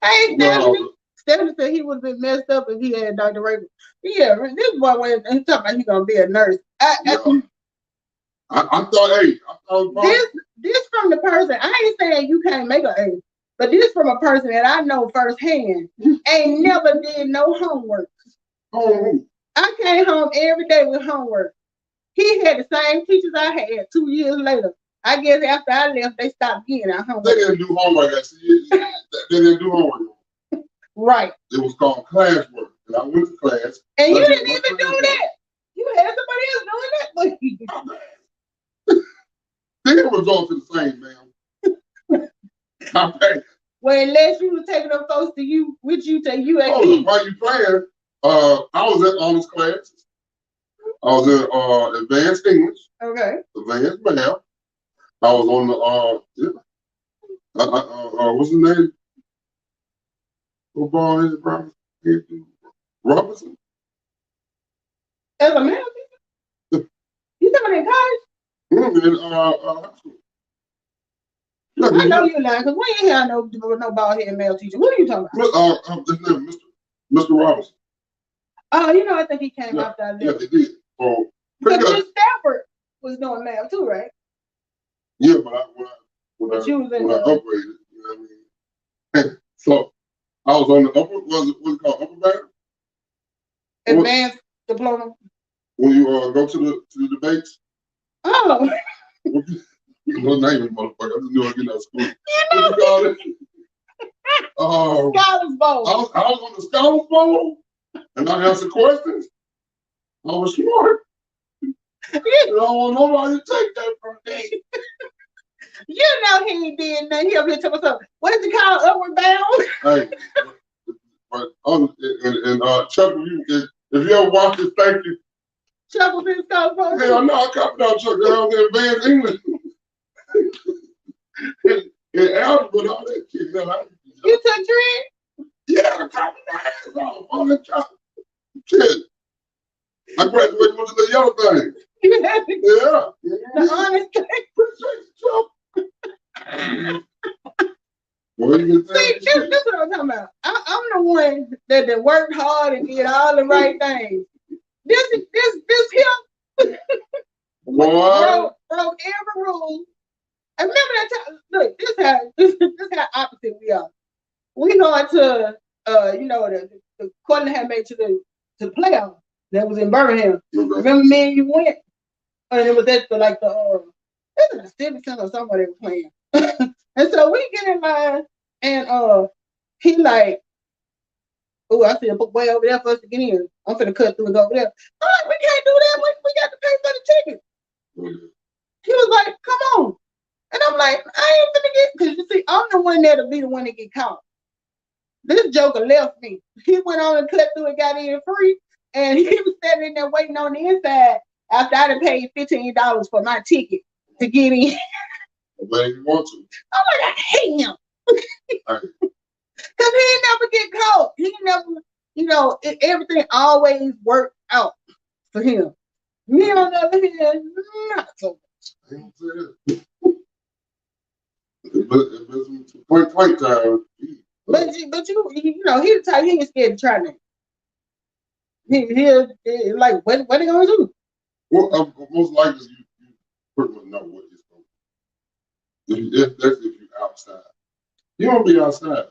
Speaker 2: Hey, Stephanie said he would have been messed up if he had Dr. Raven. Yeah, this boy was talking about he's going to be a nurse. I thought this from the person. I ain't saying you can't make an A, but this from a person that I know firsthand ain't never did no homework.
Speaker 3: Oh.
Speaker 2: I came home every day with homework. He had the same teachers I had 2 years later. I guess after I left, they stopped getting our homework.
Speaker 3: They didn't do homework. They didn't do homework.
Speaker 2: Right.
Speaker 3: It was called classwork. And I went to class.
Speaker 2: And you didn't even do that. You had somebody else doing that for you.
Speaker 3: Then it was going to the same, man. Okay.
Speaker 2: Well, unless you were taking them folks to you, with you to UAP.
Speaker 3: Oh, while you playing, I was in honors classes. I was in advanced English.
Speaker 2: Okay.
Speaker 3: Advanced math. I was on the what's his name? What ball is it, bro? Robinson.
Speaker 2: As a math teacher? You talking in college?
Speaker 3: In high school.
Speaker 2: I know you're lying, because we ain't had no bald head male teacher. What are you talking about?
Speaker 3: His name Mr. Robinson.
Speaker 2: Oh, you know, I think he came after I left.
Speaker 3: Yeah, they did.
Speaker 2: But Miss Stafford was doing math too, right?
Speaker 3: Yeah, but when I upgraded, you know what I mean? So I was on the upper, what's it called, upper band?
Speaker 2: Advanced diploma.
Speaker 3: When you go to the debates?
Speaker 2: Oh.
Speaker 3: No name, motherfucker. I just knew I get out of school. What you call it?
Speaker 2: Scholars Bowl.
Speaker 3: I was on the Scholars Bowl, and I answered questions. I was smart. I don't want nobody to take that from me.
Speaker 2: You know he ain't did nothing. He'll be telling us, what is it called? Upward bound?
Speaker 3: Hey, but Chuck, if you ever watch this, thank you.
Speaker 2: Chuck was in Scholars Bowl.
Speaker 3: Hell no, I copied out Chuck. I was in advanced English. And algebra and all that shit.
Speaker 2: You took Trent?
Speaker 3: Yeah, I copied my ass off on the Chuck. Shit. I graduated with the yellow thing. Yeah.
Speaker 2: The honest thing. See, this is what I'm talking about. I'm the one that worked hard and did all the right things. This him broke every rule. I remember that time. Look, this how opposite we are. We going to the Courtney had made to the playoffs. That was in Birmingham. Remember me and you went? And it was at the Civic Center or somewhere they were playing. And so we get in line, and he like, oh, I see a book way over there for us to get in. I'm finna cut through and go over there. I'm like, we can't do that. We got to pay for the ticket. He was like, come on. And I'm like, I ain't finna get, because you see, I'm the one there to be the one that get caught. This joker left me. He went on and cut through and got in free. And he was standing there waiting on the inside after I done paid $15 for my ticket to get in.
Speaker 3: But you want to.
Speaker 2: I'm like, I hate him. Because he never get caught. He never, everything always worked out for him. Me on the other hand, not so much.
Speaker 3: ain't gonna say that. It's point time.
Speaker 2: But you know, he the type he ain't scared to try that. He like what they gonna do?
Speaker 3: Well, most likely you pretty much know what it's gonna be. If you're outside. You don't be outside.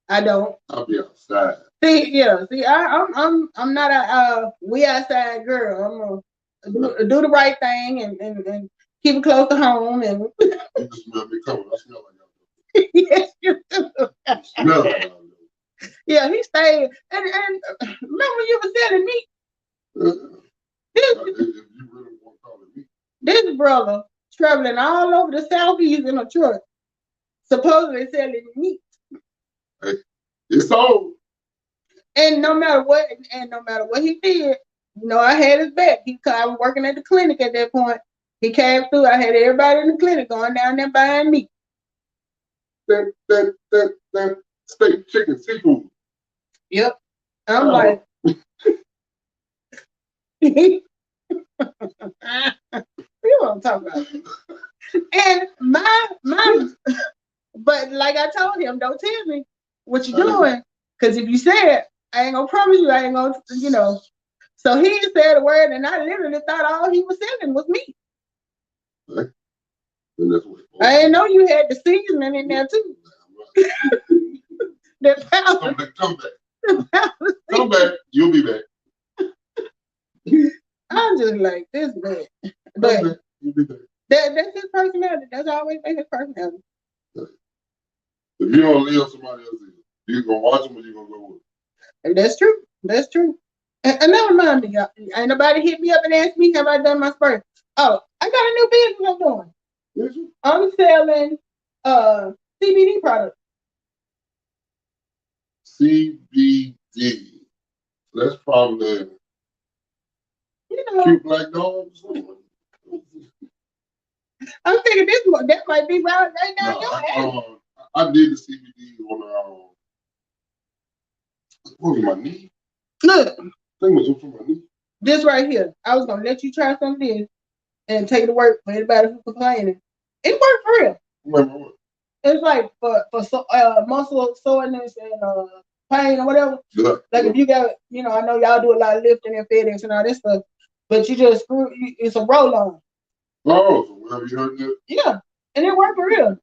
Speaker 2: I don't.
Speaker 3: I'll be outside.
Speaker 2: See, I'm not a we outside girl. I'm gonna do the right thing and keep it close to home and
Speaker 3: You just smell me coming. I smell like y'all.
Speaker 2: yes, you do.
Speaker 3: Smell like y'all.
Speaker 2: Yeah, he stayed and remember you were selling meat.
Speaker 3: If you really want to call it meat.
Speaker 2: This brother traveling all over the southeast in a truck, supposedly selling meat.
Speaker 3: Hey, it's sold.
Speaker 2: And no matter what he did, you know, I had his back. I was working at the clinic at that point. He came through. I had everybody in the clinic going down there buying meat.
Speaker 3: That steak, chicken, seafood.
Speaker 2: Yep. I'm like, you want to talk about it. And but like I told him, don't tell me what you're doing. Because if you say it, I ain't gonna promise you, I ain't gonna, you know. So he said a word, and I literally thought all he was selling was meat.
Speaker 3: Right.
Speaker 2: I didn't know you had the seasoning in there too. The powder.
Speaker 3: Come back. Come back. You'll be back.
Speaker 2: I'm just like this man. But
Speaker 3: you'll be back.
Speaker 2: That's his personality. That's always been his personality.
Speaker 3: If you don't live, somebody else is. You gonna watch him or you gonna go with him?
Speaker 2: That's true. That's true. And that reminds me, y'all, ain't nobody hit me up and asked me, have I done my spurt? Oh, I got a new business I'm doing.
Speaker 3: Yes,
Speaker 2: I'm selling CBD products.
Speaker 3: CBD. That's probably cute black dogs.
Speaker 2: I'm thinking that might be right now your alley.
Speaker 3: I did the CBD on what was my knee?
Speaker 2: Look,
Speaker 3: I think it was from my knee.
Speaker 2: This right here. I was gonna let you try some of this and take it to work for anybody who's complaining. It worked for real.
Speaker 3: What?
Speaker 2: It's like for muscle soreness and pain or whatever.
Speaker 3: Yeah.
Speaker 2: Like if you got, you know, I know y'all do a lot of lifting and FedEx and all this stuff, but you just it's a roll on.
Speaker 3: Oh, so whatever you heard that?
Speaker 2: Yeah, and it worked for real.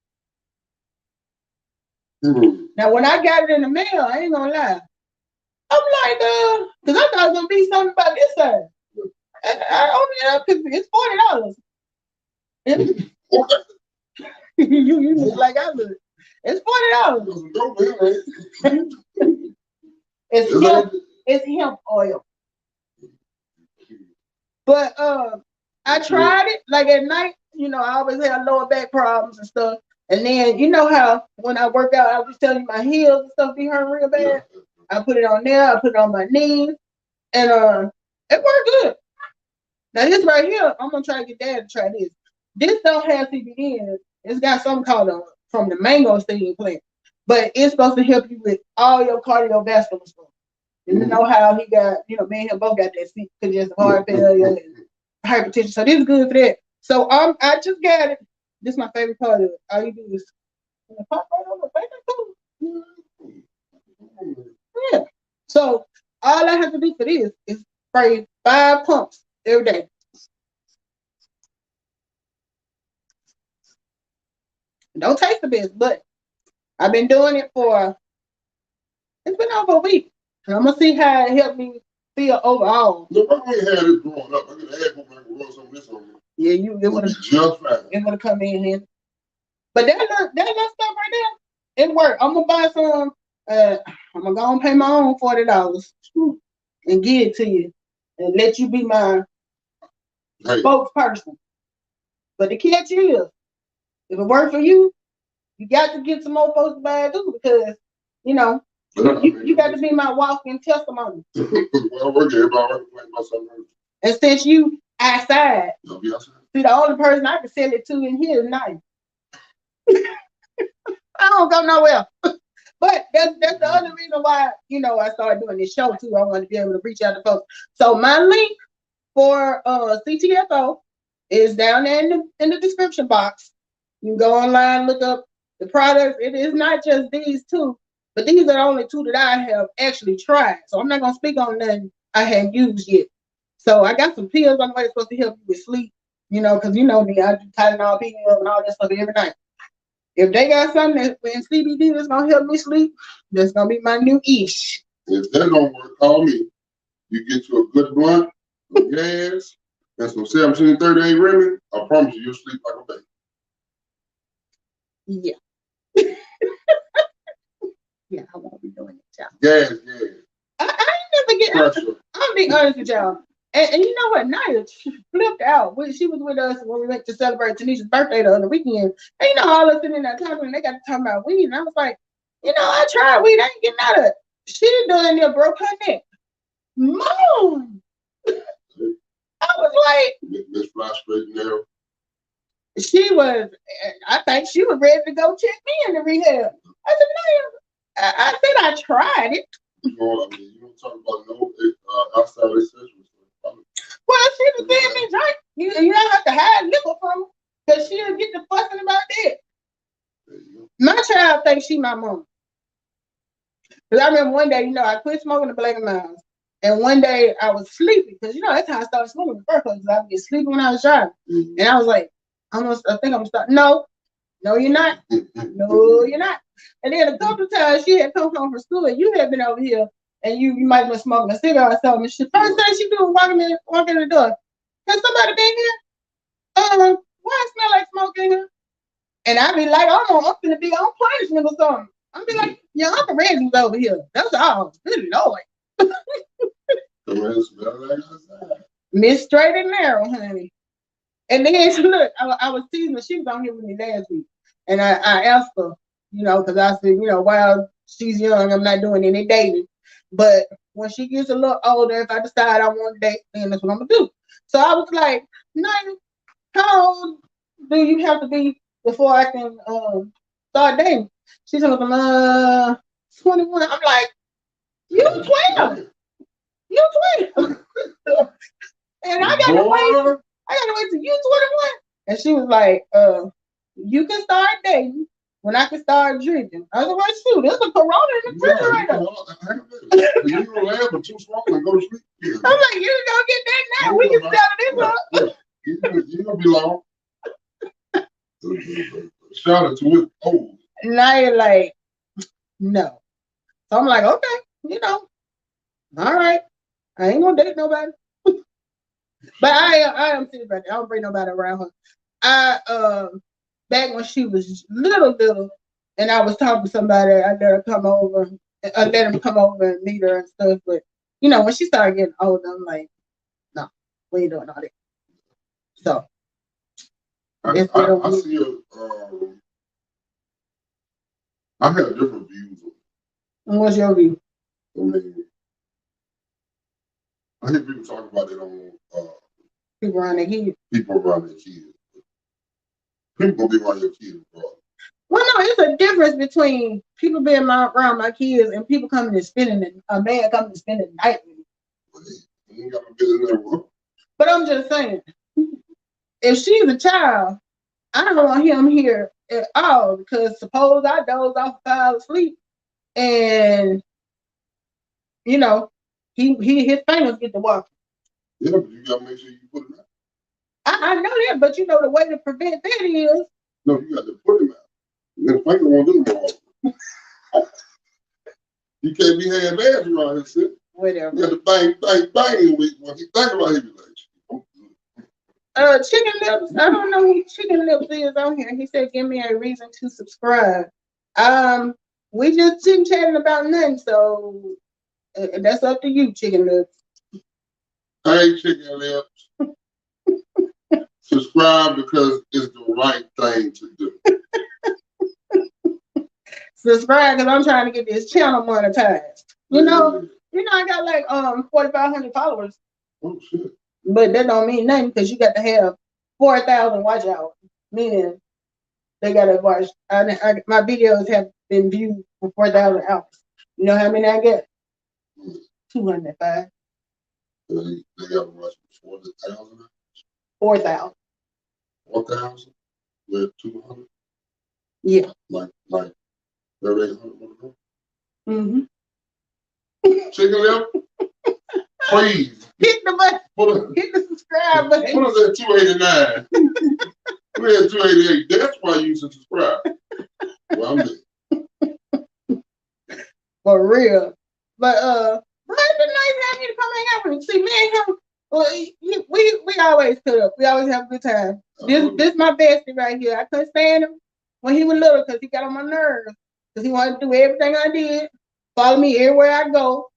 Speaker 3: Mm-hmm.
Speaker 2: Now when I got it in the mail, I ain't gonna lie. I'm like, because I thought it was gonna be something about this side. I opened it up because it's $40. You look like I look. It's $40. It's hemp oil. But I tried it like at night. You know, I always have lower back problems and stuff. And then you know how when I work out, I was telling you my heels and stuff be hurting real bad. Yeah. I put it on there. I put it on my knees, and it worked good. Now this right here, I'm gonna try to get Dad to try this. This don't have CBD in it. It's got something called from the mango steam plant, but it's supposed to help you with all your cardiovascular stuff. And you know how he got, you know, me and him both got that congestive heart failure and hypertension. So this is good for that. So I just got it. This is my favorite part of it. All you do is pop right over. Yeah. So all I have to do for this is spray 5 pumps every day. It don't taste the best, but I've been doing it it's been over a week. And I'm gonna see how it helped me feel overall.
Speaker 3: Look, I ain't had this growing up. I could have had some of this on me.
Speaker 2: Yeah, it would have
Speaker 3: just fine.
Speaker 2: It would have come in here. But that stuff right there, it worked. I'm gonna buy some. I'm gonna go and pay my own $40 and give it to you and let you be my spokesperson. But the catch is, if it works for you, you got to get some more folks to buy it too, because you know you got to be my walking testimony. And since you outside, see, the only person I can sell it to in here is nice. I don't go nowhere. But that's the other reason why, you know, I started doing this show too. I wanted to be able to reach out to folks. So my link for CTFO It's down there in the description box. You can go online, look up the products. It is not just these two, but these are the only two that I have actually tried. So I'm not gonna speak on nothing I haven't used yet. So I got some pills on the way that's supposed to help you with sleep. You know, because you know me, I do Tylenol, picking up, and all that stuff every night. If they got something that in CBD that's gonna help me sleep, that's gonna be my new ish.
Speaker 3: If that don't work, call me. You get you a good blunt, some gas, and some 1738 Remy. I promise you'll sleep like a baby.
Speaker 2: Yeah. Yeah, I won't be doing it, y'all.
Speaker 3: Gas.
Speaker 2: I ain't never get. I'll be honest with y'all. And you know what? Naya flipped out. She was with us when we went to celebrate Tanisha's birthday the other weekend. And you know, all of us sitting in that talking, and they got to talk about weed. And I was like, you know, I tried weed. I ain't getting out of it. She done there broke her neck. Mom! I was like,
Speaker 3: Miss Fly straight and narrow.
Speaker 2: She was, I think she was ready to go check me in the rehab. I said, Naya, I said I tried it.
Speaker 3: You don't talk about no outside accessories.
Speaker 2: Well, she was saying me drink. You don't have to hide liquor from her because she'll get to fussing about that. My child thinks she my mom. Because I remember one day, you know, I quit smoking the Black and Miles. And one day I was sleepy because, you know, that's how I started smoking the first place. I would get sleepy when I was driving. Mm-hmm. And I was like, I think I'm going to start. No, you're not. No, you're not. And then a couple of times she had come home from school and you had been over here and you might have been smoking a cigarette or something. She first thing she do was walk in the door. Has somebody been here? Why it smell like smoke in here? And I be like, I'm gonna be on punishment or something. I'm be like, yeah, Uncle Reggie's over here. That's all. Good Lord. Miss Straight and Narrow, honey. And then look, I was teasing her. She was on here with me last week. And I asked her, you know, because I said, you know, while she's young, I'm not doing any dating. But when she gets a little older, if I decide I want to date, then that's what I'm going to do. So I was like, Naya, how old do you have to be before I can start dating? She said, 21. I'm like, you 12. You 12. And I got to wait till you 21. And she was like, you can start dating when I can start drinking. I was like, well, shoot, there's a Corona in the refrigerator.
Speaker 3: You don't laugh but too strong and go to sleep.
Speaker 2: I'm like, you don't get that now. We can settle this up.
Speaker 3: You gonna be long. Shout out to it. Oh.
Speaker 2: Now you're like, no. So I'm like, okay, you know, all right. I ain't gonna date nobody. But I am serious about that. I don't bring nobody around her. Back when she was little, and I was talking to somebody, I let her come over. I let him come over and meet her and stuff. But you know, when she started getting older, I'm like, no, we ain't doing all that. So
Speaker 3: I see I have different views.
Speaker 2: What's your view?
Speaker 3: I mean, I hear people talk about it on
Speaker 2: people around their kids.
Speaker 3: People around their kids. People gonna be around your kids, bro.
Speaker 2: Well, no, it's a difference between people being around my kids and people coming and spending a man coming to spend the night with me.
Speaker 3: You ain't got no business there.
Speaker 2: But I'm just saying, if she's a child, I don't want him here at all because suppose I doze off, fall asleep, and you know, his fingers get to walking.
Speaker 3: Yeah, but you gotta make sure you put him out.
Speaker 2: I know that, but you know the way to prevent that is.
Speaker 3: No, you got to put him out. And then finger won't do no more. You can't be half-ass around his shit.
Speaker 2: Whatever.
Speaker 3: You got to bang when he think about it, he be like,
Speaker 2: Chicken Lips. I don't know who Chicken Lips is on here. He said, "Give me a reason to subscribe." We just chatting about nothing, so that's up to you, Chicken Lips.
Speaker 3: Hey, Chicken Lips. Subscribe because it's the right thing to do.
Speaker 2: Subscribe because I'm trying to get this channel monetized. You know, I got like 4,500 followers.
Speaker 3: Oh shit!
Speaker 2: But that don't mean nothing because you got to have 4,000 watch hours. Meaning they gotta watch. My videos have been viewed for 4,000 hours. You know how many I get? 205.
Speaker 3: They gotta watch 4,000.
Speaker 2: 4,000.
Speaker 3: 1,000 with 200.
Speaker 2: Yeah.
Speaker 3: Like 3,800.
Speaker 2: Mm-hmm.
Speaker 3: Chicken liver. Please.
Speaker 2: Hit the button. Hit the subscribe button.
Speaker 3: Put us at 289. We're at 288. That's why you should subscribe. Well, I'm there.
Speaker 2: For real. But it's been nice having you to come hang out with me. See, me and him, well, we always put up. We always have a good time. This my bestie right here. I couldn't stand him when he was little because he got on my nerves. Because he wanted to do everything I did. Follow me everywhere I go.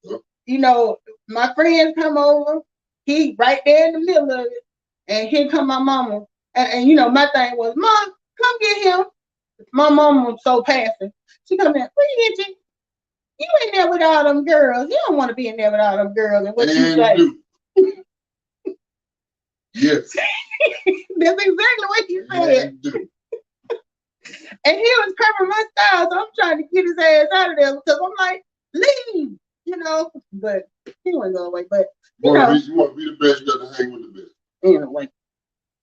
Speaker 2: You know, my friends come over. He right there in the middle of it. And here come my mama. And you know, my thing was, Mom, come get him. My mama was so passive. She come in, where you get you? You in there with all them girls. You don't want to be in there with all them girls. And what you say?
Speaker 3: Yes.
Speaker 2: That's exactly what you said. And he was covering my style, so I'm trying to get his ass out of there because I'm like, leave, you know. But he wouldn't go away. But you want
Speaker 3: to be the best, you got to hang with the best.
Speaker 2: Anyway.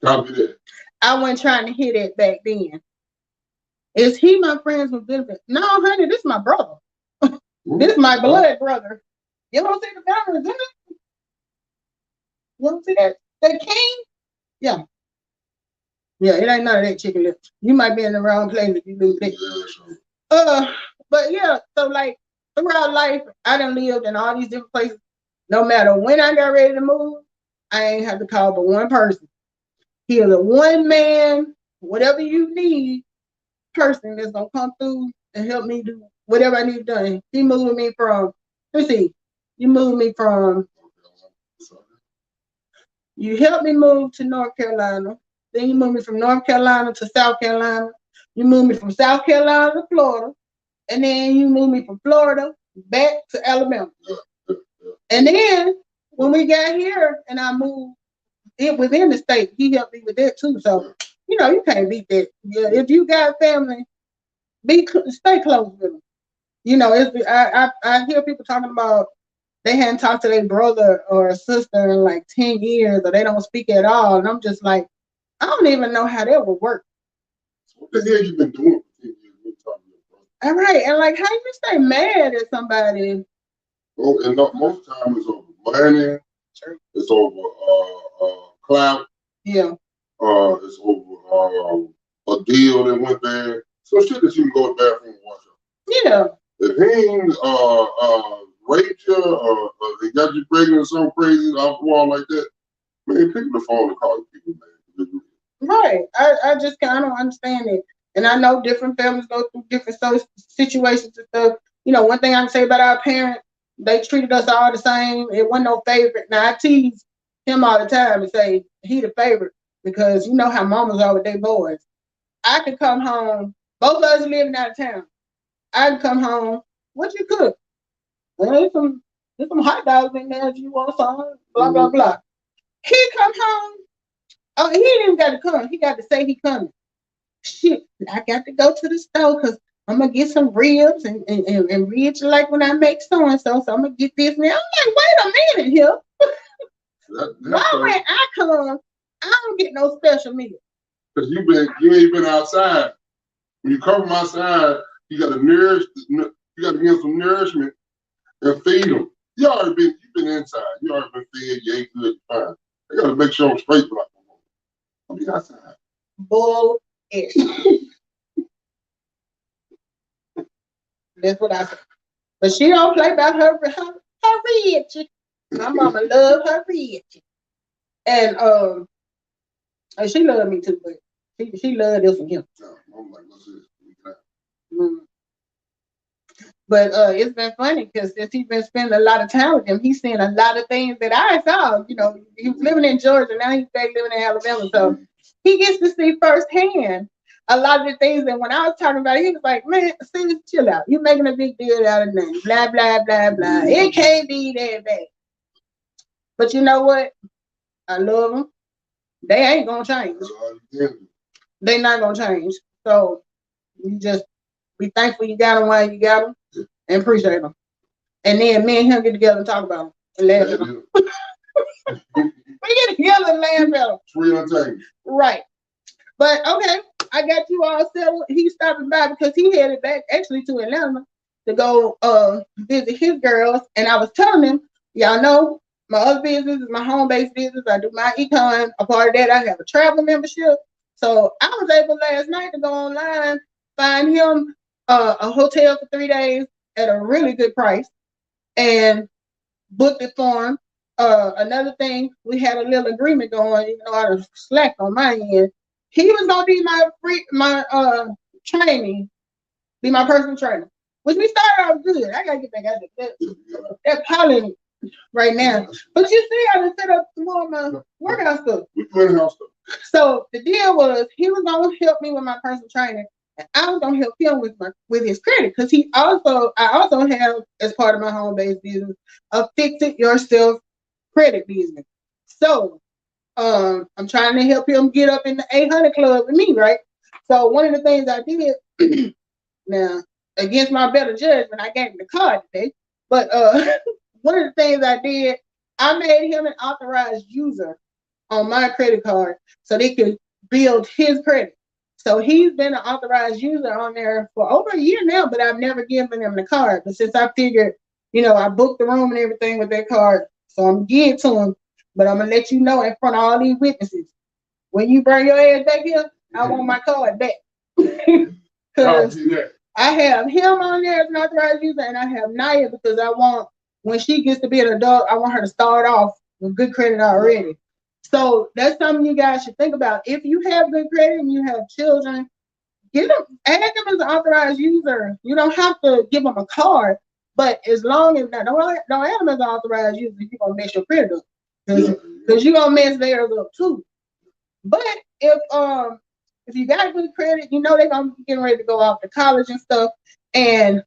Speaker 3: Copy that. I
Speaker 2: wasn't trying to hear that back then. Is he my friends with benefits? No, honey, this is my brother. This is my blood brother. You don't see the cameras, is it? You don't see that king? Yeah. Yeah, it ain't none of that chicken lips. You might be in the wrong place if you lose that. Yeah, but yeah, so like throughout life, I done lived in all these different places. No matter when I got ready to move, I ain't have to call but one person. He is a one man, whatever you need, person that's gonna come through and help me do whatever I need done. He moved me from, you helped me move to North Carolina. Then you moved me from North Carolina to South Carolina. You moved me from South Carolina to Florida. And then you moved me from Florida back to Alabama. And then when we got here and I moved it within the state, he helped me with that too. So, you know, you can't beat that. Yeah, if you got family, stay close with them. You know, I hear people talking about they hadn't talked to their brother or sister in like 10 years or they don't speak at all. And I'm just like, I don't even know how that would work.
Speaker 3: So what the hell you been doing for 10 years?
Speaker 2: All right. And like, how you stay mad at somebody?
Speaker 3: Oh, and most of the time it's over money. Sure. It's over clout.
Speaker 2: Yeah.
Speaker 3: It's over a deal that went there. So shit that you can go to the bathroom and wash up.
Speaker 2: Yeah.
Speaker 3: If he ain't raped you or they got you pregnant or something crazy off the wall like that, man, pick up the phone and call people, man.
Speaker 2: Right. I just kind of don't understand it. And I know different families go through different situations and stuff. You know, one thing I can say about our parents, they treated us all the same. It wasn't no favorite. Now, I tease him all the time and say he the favorite because you know how mamas are with their boys. I could come home, both of us living out of town. I could come home, what you cook? Well, there's some hot dogs in there if you want some, blah, blah, blah. He come home. Oh, he ain't even got to come. He got to say he coming. Shit, I got to go to the store because I'm going to get some ribs and ribs like when I make so-and-so. So I'm going to get this. And I'm like, wait a minute here. Why when I come, I don't get no special meal?
Speaker 3: Because you ain't been outside. When you come from outside, you got to give them some nourishment and feed them. You've been inside. You already been fed. You ate good. You're fine. I got to make sure I'm straight for like I'll be outside.
Speaker 2: Bullshit. That's what I said. But she don't play about her red chicken. My mama love her red chicken. And she loved me too, but she loved this one him.
Speaker 3: I'm like, what's this?
Speaker 2: But it's been funny because since he's been spending a lot of time with him, he's seen a lot of things that I saw. You know, he was living in Georgia, now he's back living in Alabama. So he gets to see firsthand a lot of the things that when I was talking about it, he was like, man, see, chill out. You're making a big deal out of nothing. Blah, blah, blah, blah. It can't be that bad. But you know what? I love them. They ain't going to change. They not going to change. So you just be thankful you got them while you got them and appreciate them. And then me and him get together and talk about them and laugh at them. We get together and laugh at them.
Speaker 3: Free entertainment.
Speaker 2: Right. But okay, I got you all settled. He's stopping by because he headed back actually to Atlanta to go visit his girls. And I was telling him, y'all know my other business is my home-based business. I do my econ. A part of that, I have a travel membership. So I was able last night to go online, find him a hotel for 3 days at a really good price, and booked it for him. Another thing, we had a little agreement going, even though I was slack on my end. He was gonna be my training, be my personal trainer. Which we started off good. I gotta get back out of that pollen right now. But you see, I done set up some more of my workout stuff. So the deal was he was gonna help me with my personal training, and I was gonna help him with his credit because I also have, as part of my home based business, a fix it yourself credit business. So I'm trying to help him get up in the 800 club with me, right? So one of the things I did now, against my better judgment, I gave him the card today. But one of the things I did, I made him an authorized user on my credit card so they could build his credit. So he's been an authorized user on there for over a year now, but I've never given him the card. But since I figured, I booked the room and everything with that card, so I'm giving it to him. But I'm gonna let you know in front of all these witnesses, when you bring your ass back here, I want my card back. Because I have him on there as an authorized user, and I have Naya because I want, when she gets to be an adult, I want her to start off with good credit already. So that's something you guys should think about. If you have good credit and you have children, add them as an authorized user. You don't have to give them a card, but as long as don't add them as an authorized user, you're gonna mess your credit up because you're gonna mess theirs up too. But if you got good credit, they're gonna be getting ready to go off to college and stuff. And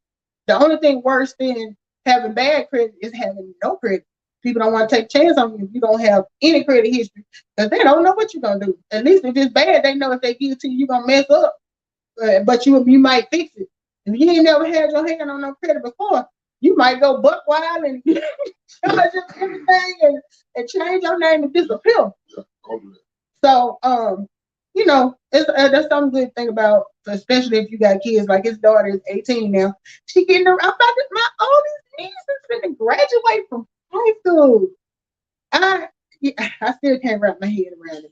Speaker 2: the only thing worse than having bad credit is having no credit. People don't want to take a chance on you if you don't have any credit history because they don't know what you're gonna do. At least if it's bad, they know if they give it to you, you're gonna mess up. But you might fix it. If you ain't never had your hand on no credit before, you might go buck wild and charge everything and change your name and disappear. So that's some good thing about, especially if you got kids. Like his daughter is 18 now. She getting her. My oldest niece is going to graduate from high school. I still can't wrap my head around it,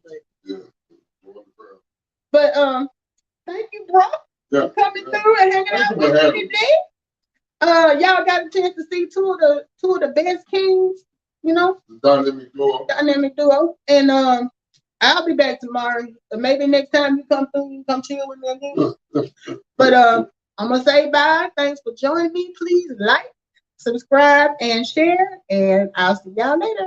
Speaker 2: but thank you, bro, for coming through and hanging out with me today. Y'all got a chance to see two of the best kings, dynamic duo, and I'll be back tomorrow. Maybe next time you come through, you come chill with me again. But I'm gonna say bye. Thanks for joining me. Please like, subscribe, and share, and I'll see y'all later.